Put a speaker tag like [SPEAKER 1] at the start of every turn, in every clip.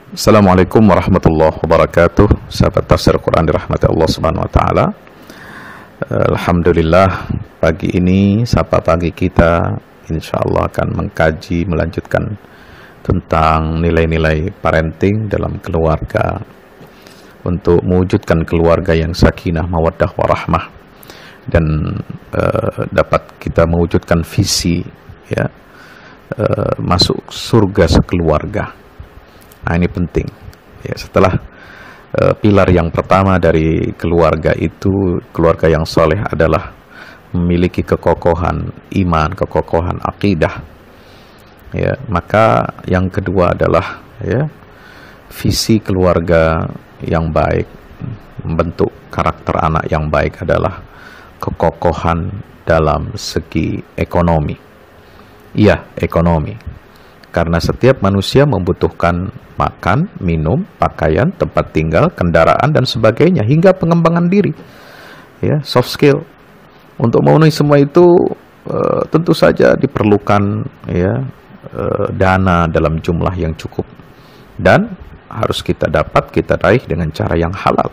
[SPEAKER 1] Assalamualaikum warahmatullahi wabarakatuh. Sahabat tafsir Quran dirahmati Allah Subhanahu wa taala. Alhamdulillah, pagi ini sapa pagi kita insyaallah akan mengkaji, melanjutkan tentang nilai-nilai parenting dalam keluarga untuk mewujudkan keluarga yang sakinah, mawaddah, warahmah, dan dapat kita mewujudkan visi ya, masuk surga sekeluarga. Nah, ini penting ya. Setelah pilar yang pertama dari keluarga itu, keluarga yang soleh adalah memiliki kekokohan iman, kekokohan akidah ya. Maka yang kedua adalah ya, visi keluarga yang baik, membentuk karakter anak yang baik adalah kekokohan dalam segi ekonomi. Iya, ekonomi. Karena setiap manusia membutuhkan makan, minum, pakaian, tempat tinggal, kendaraan, dan sebagainya, hingga pengembangan diri. Ya, soft skill. Untuk memenuhi semua itu tentu saja diperlukan ya, dana dalam jumlah yang cukup. Dan harus kita dapat, kita raih dengan cara yang halal.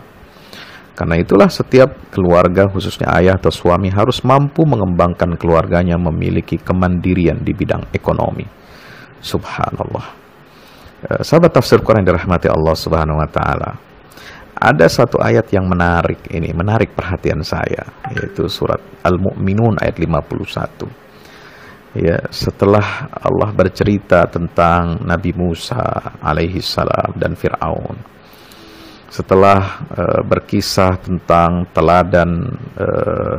[SPEAKER 1] Karena itulah setiap keluarga, khususnya ayah atau suami, harus mampu mengembangkan keluarganya, memiliki kemandirian di bidang ekonomi. Subhanallah. Sahabat tafsir Quran dirahmati Allah Subhanahu wa taala. Ada satu ayat yang menarik ini, menarik perhatian saya, yaitu surat Al-Mu'minun ayat 51. Ya, setelah Allah bercerita tentang Nabi Musa alaihi salam dan Fir'aun. Setelah berkisah tentang teladan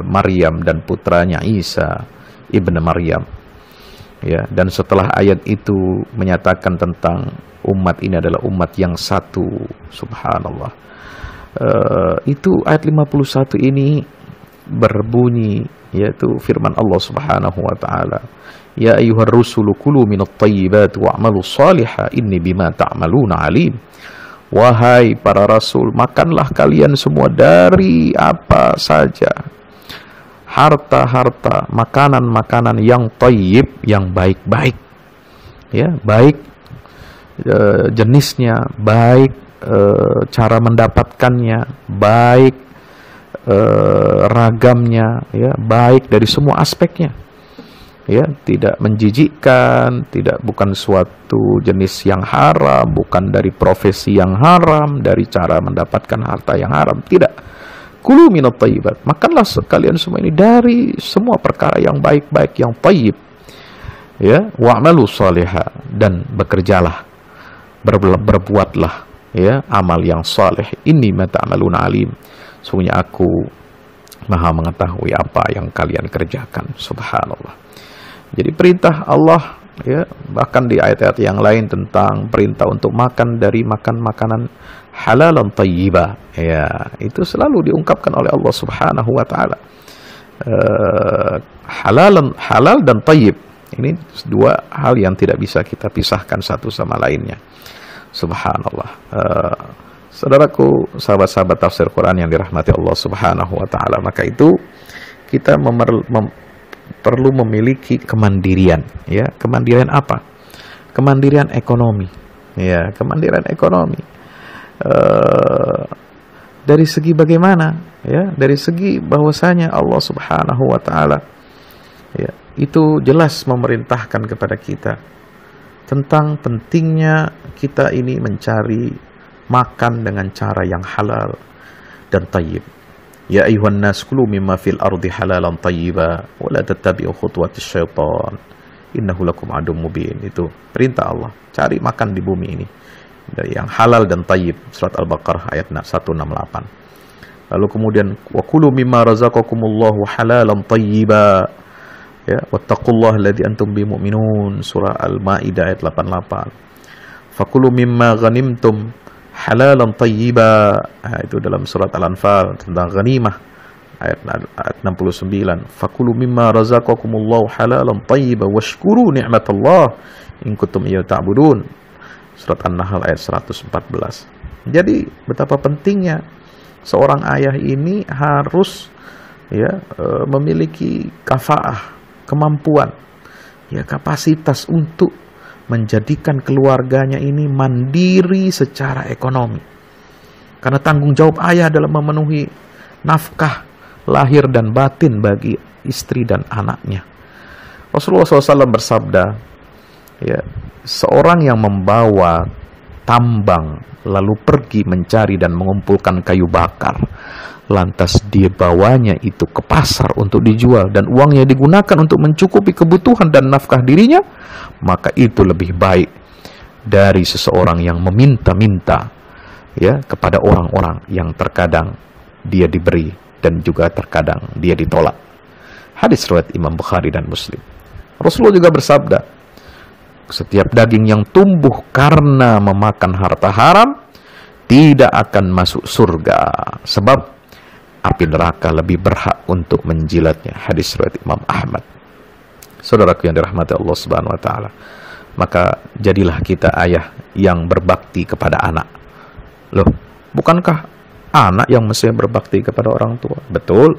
[SPEAKER 1] Maryam dan putranya Isa ibnu Maryam. Ya, dan setelah ayat itu menyatakan tentang umat ini adalah umat yang satu, subhanallah. Itu ayat 51 ini berbunyi, yaitu firman Allah Subhanahu wa taala, ya ayyuhar rusulu kulu minat thayyibati wa'malu shalihan inni bima ta'maluna alim. Wahai para rasul, makanlah kalian semua dari apa saja, harta-harta, makanan-makanan yang thayyib, yang baik-baik ya, baik jenisnya, baik cara mendapatkannya, baik ragamnya ya, baik dari semua aspeknya ya, tidak menjijikkan, bukan suatu jenis yang haram, bukan dari profesi yang haram, dari cara mendapatkan harta yang haram, tidak. Kulu minat thayyibat, makanlah sekalian semua ini dari semua perkara yang baik-baik, yang thayyib ya, wa'malu shalihan, dan bekerjalah, berbuatlah ya, amal yang saleh. Inni ma ta'maluna alim, sungguhnya aku maha mengetahui apa yang kalian kerjakan. Subhanallah. Jadi perintah Allah ya, bahkan di ayat-ayat yang lain tentang perintah untuk makan dari makanan halalan thayyibah ya, itu selalu diungkapkan oleh Allah Subhanahu wa taala. Halal dan thayyib, ini dua hal yang tidak bisa kita pisahkan satu sama lainnya. Subhanallah. Saudaraku, sahabat-sahabat tafsir Quran yang dirahmati Allah Subhanahu wa taala, maka itu kita perlu memiliki kemandirian ya. Kemandirian apa? Kemandirian ekonomi ya, kemandirian ekonomi. Dari segi bagaimana ya, dari segi bahwasanya Allah Subhanahu wa taala ya, itu jelas memerintahkan kepada kita tentang pentingnya kita ini mencari makan dengan cara yang halal dan thayyib. Ya ayuhan nas kulu mimma fil ardi halalan thayyiba wa la tattabi'u khutuwatis syaitan innahu lakum aduwwum mubin. Itu perintah Allah, cari makan di bumi ini dari yang halal dan thayyib, surat Al-Baqarah ayat 168. Lalu kemudian wa kulu mimma razaqakumullahu halalan thayyiba ya, wattaqullaha alladzi antum bimu'minun, surah Al-Maidah ayat 88. Fakulu mimma ghanimtum halalan thayyiba, itu dalam surat Al-Anfal tentang ghanimah ayat 69. Fakulu mimma razaqakumullahu halalan thayyiba washkuru ni'matallah in kuntum iyyahu ta'budun, surat An-Nahl ayat 114. Jadi betapa pentingnya seorang ayah ini harus ya, memiliki kafaah, kemampuan ya, kapasitas untuk menjadikan keluarganya ini mandiri secara ekonomi. Karena tanggung jawab ayah dalam memenuhi nafkah lahir dan batin bagi istri dan anaknya. Rasulullah SAW bersabda, ya, seorang yang membawa tambang lalu pergi mencari dan mengumpulkan kayu bakar, lantas dia bawanya itu ke pasar untuk dijual dan uangnya digunakan untuk mencukupi kebutuhan dan nafkah dirinya, maka itu lebih baik dari seseorang yang meminta-minta, ya, kepada orang-orang yang terkadang dia diberi dan juga terkadang dia ditolak. Hadis riwayat Imam Bukhari dan Muslim. Rasulullah juga bersabda, setiap daging yang tumbuh karena memakan harta haram tidak akan masuk surga, sebab api neraka lebih berhak untuk menjilatnya. Hadis riwayat Imam Ahmad. Saudaraku yang dirahmati Allah Subhanahu wa taala, maka jadilah kita ayah yang berbakti kepada anak. Loh, bukankah anak yang mesti berbakti kepada orang tua? Betul.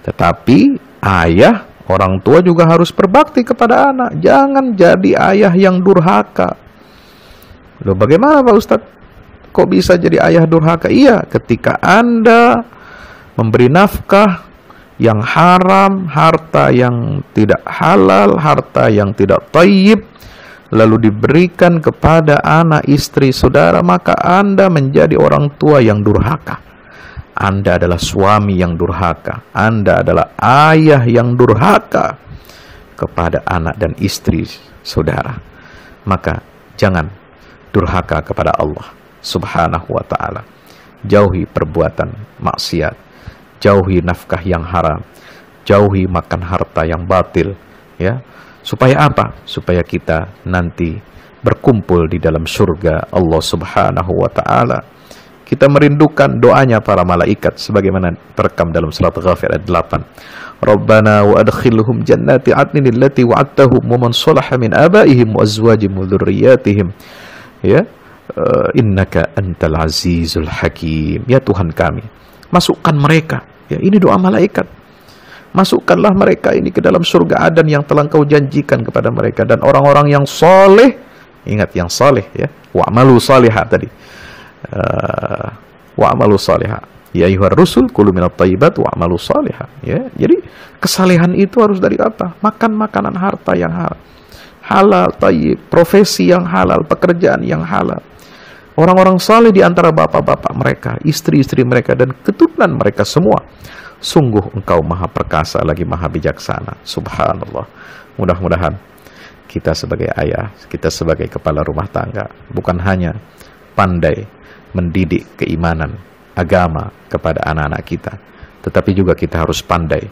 [SPEAKER 1] Tetapi ayah, orang tua juga harus berbakti kepada anak. Jangan jadi ayah yang durhaka. Loh, bagaimana Pak Ustadz? Kok bisa jadi ayah durhaka? Iya, ketika Anda memberi nafkah yang haram, harta yang tidak halal, harta yang tidak thayyib, lalu diberikan kepada anak, istri, saudara, maka Anda menjadi orang tua yang durhaka. Anda adalah suami yang durhaka. Anda adalah ayah yang durhaka kepada anak dan istri, saudara. Maka jangan durhaka kepada Allah Subhanahu wa ta'ala. Jauhi perbuatan maksiat, jauhi nafkah yang haram, jauhi makan harta yang batil, ya. Supaya apa? Supaya kita nanti berkumpul di dalam surga Allah Subhanahu wa ta'ala. Kita merindukan doanya para malaikat sebagaimana terekam dalam surat Ghafir ayat 8. Rabbana wa adkhilhum jannati adnin allati wa'adtahum wa man salaha min abaihim wa azwajihim wa dzurriyyatihim. Ya, innaka antal azizul hakim. Ya Tuhan kami, masukkan mereka. Ya, ini doa malaikat. Masukkanlah mereka ini ke dalam surga Adan yang telah Engkau janjikan kepada mereka, dan orang-orang yang soleh. Ingat yang soleh, ya. Wa'malu salihah tadi. Wa'malu salihah. Ya ayyuhar rusul kulu minat thayyibat wa'malu salihah. Ya, jadi kesalehan itu harus dari apa? Makan makanan harta yang halal. Halal, thayyib, profesi yang halal, pekerjaan yang halal. Orang-orang saleh di antara bapak-bapak mereka, istri-istri mereka, dan keturunan mereka semua. Sungguh Engkau maha perkasa lagi maha bijaksana. Subhanallah. Mudah-mudahan kita sebagai ayah, kita sebagai kepala rumah tangga, bukan hanya pandai mendidik keimanan, agama kepada anak-anak kita, tetapi juga kita harus pandai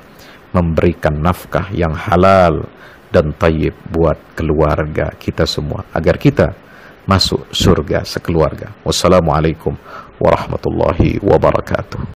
[SPEAKER 1] memberikan nafkah yang halal dan thayyib buat keluarga kita semua, agar kita masuk surga sekeluarga. Wassalamualaikum warahmatullahi wabarakatuh.